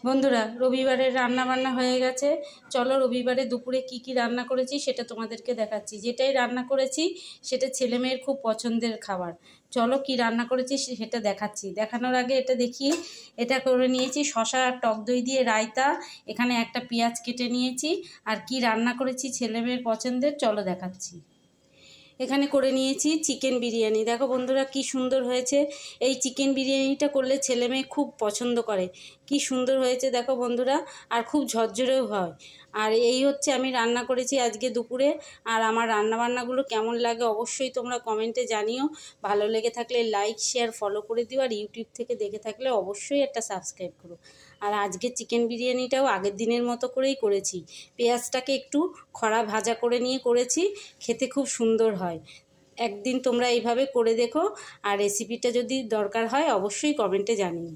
বন্ধুরা, রবিবারের রান্না বান্না হয়ে গেছে। চলো রবিবারে দুপুরে কি কি রান্না করেছি সেটা তোমাদেরকে দেখাচ্ছি। যেটাই রান্না করেছি সেটা ছেলেমেয়ের খুব পছন্দের খাবার। চলো কি রান্না করেছি সেটা দেখাচ্ছি। দেখানোর আগে এটা দেখি, এটা করে নিয়েছি শসা আর টক দই দিয়ে রায়তা। এখানে একটা পেঁয়াজ কেটে নিয়েছি। আর কি রান্না করেছি ছেলেমেয়ের পছন্দের, চলো দেখাচ্ছি। এখানে করে নিয়েছি চিকেন বিরিয়ানি। দেখো বন্ধুরা কি সুন্দর হয়েছে। এই চিকেন বিরিয়ানিটা করলে ছেলে মেয়ে খুব পছন্দ করে। কি সুন্দর হয়েছে দেখো বন্ধুরা, আর খুব ঝরঝরেও হয়। আর এই হচ্ছে আমি রান্না করেছি আজকে দুপুরে। আর আমার রান্নাবান্নাগুলো কেমন লাগে অবশ্যই তোমরা কমেন্টে জানিও। ভালো লেগে থাকলে লাইক শেয়ার ফলো করে দিও। আর ইউটিউব থেকে দেখে থাকলে অবশ্যই একটা সাবস্ক্রাইব করো। আর আজকে চিকেন বিরিয়ানিটাও আগের দিনের মতো করেই করেছি। পেঁয়াজটাকে একটু খড়া ভাজা করে নিয়ে করেছি, খেতে খুব সুন্দর হয়। একদিন তোমরা এইভাবে করে দেখো। আর রেসিপিটা যদি দরকার হয় অবশ্যই কমেন্টে জানিও।